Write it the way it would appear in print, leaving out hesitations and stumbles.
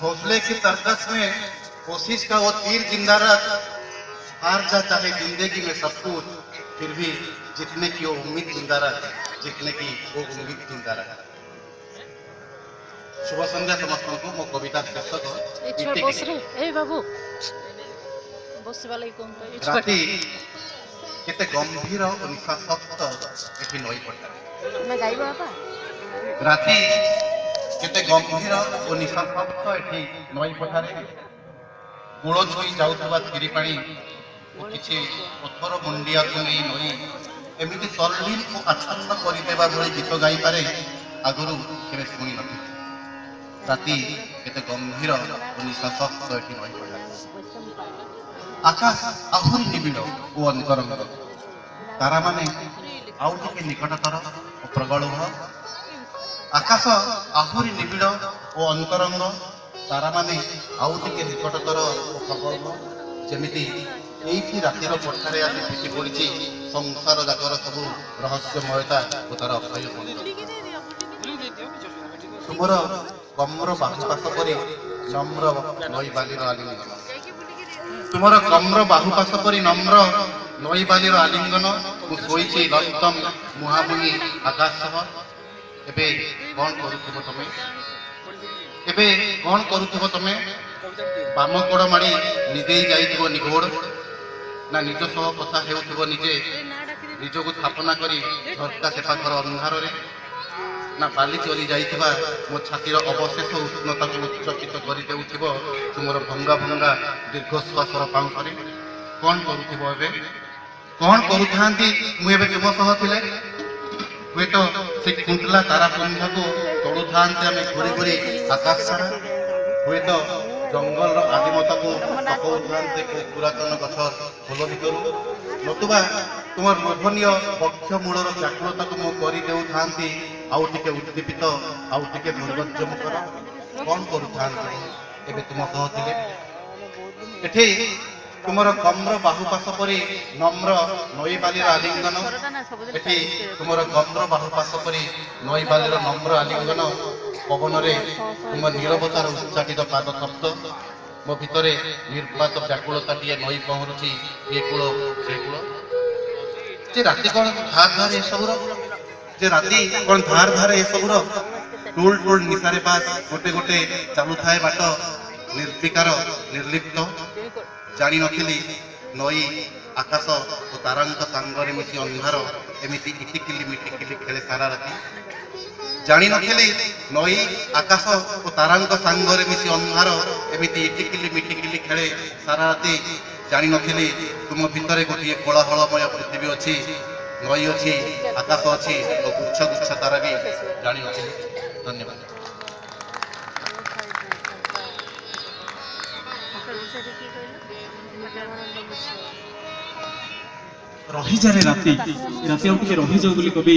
हौसले की तरकस में कोशिश का वो तीर जिंदा रख, हार जा चाहे जिंदगी में सब कुछ, फिर भी जीतने की वो उम्मीद जिंदा रख, जीतने की वो उम्मीद जिंदा रख। शुभ संध्या समस्त को मो कविता शीर्षक बाबू बसवाला कौन तो राति केते गंभीर और निशाशक्त एठी नई पड़ता मैं गाइब बाबा राति केते गंभीर और निशाशक्त एठी नई पठारे कूल छुई जाउथबा थिरी पानी और किछि पत्थर मुंडिया को नहीं नई एमिति तल्लीन को आच्छन्न करदेवा भली गीत गाई पारे आगुरु केबे शुणी नथि। राति केते गंभीर और निशाशक्त एठी नई पठारे आकाश आहुरी निबिड़ और अंतरंग तारा माने आउ टिके निकटतर और प्रगल्भ आकाश आहुरी निबिड़ और अंतरंग तारा माने आउ टिके निकटतर और प्रगल्भ जेमिति एइठी रातिर पठारे आसी फिटी पड़िछि संसार जाकर सब रहस्यमयता और तार अक्षय तुमर कम्र बाहुपाश परि नम्र नई बालीर आलिंगन तुमर कम्र बाहुपाश परि नम्र नई बालीर आलिंगन मुझे ललितम मुहामुही आकाश सह एबे कौन करुथिबो तमे एबे कौन करुथिबो तमे बाम कोड़ माड़ी निदेई जाइथिबो निघोड़ ना निज सह कथा हेउथिबो निजे निजको स्थापना करी झरका सेपाखर अंधार रे ना बाली चली जाइथिबा मो छातीर अवशेष उष्णता को उच्चकित करि देउथिबो तुमर भंगा भंगा दीर्घश्वासर पांखरे कौन करुथिबो एबे कौन करुथांती मु एबे तुम सह थिले हुए तो से खुंटला तारा पुंजा को तोड़ुथांते आमे घुरी घुरी आकाश सारा हुए तो जंगल आदिमता को पकाउथांते को पुरातन गछ फल भितरु नतुबा तुमर लोभनीय बक्ष मूलर व्याकुलता को मु करि देउथांती आउ टिके उद्दीपित आउ टिके निर्लज्जमुखर कौन करुथांती एबे तुम सह थिले एठी तुमर कम्र बाहुपाश परि नम्र नई बालीर आलिंगन एठी तुमर कम्र बाहुपाश परि नई बालीर नम्र आलिंगन पवन रे तुम नीरवतार उच्चाटित पाद शब्द मो भितरे निर्वात व्याकुलता टिए नई पहरुछि ए कूल से कूल जे राति कोन धार धार ए सबुर जे राति कोन धार धार ए सबुर टूल टूल निसारे पास गोटे गोटे चालू थाए बाट निर्विकार निर्लिप्त जानी नथिली नई आकाश और तारांक सांगरे मिसी अंधार एमिति इटिकिली मिटिकिली खेले सारा राति जानी नथिली नई आकाश और तारांक सांगरे मिसी अंधार एमिति इटिकिली मिटिकिली खेले सारा राति जानी नथिली तुम भितरे गोटे कोलाहलमय पृथ्वी अच्छी नई अच्छी आकाश अच्छी और गुच्छ गुच्छ तारा भी जानी नथिली। धन्यवाद। रही जाए राति राति आउ टिके रही जाऊ बोली कवि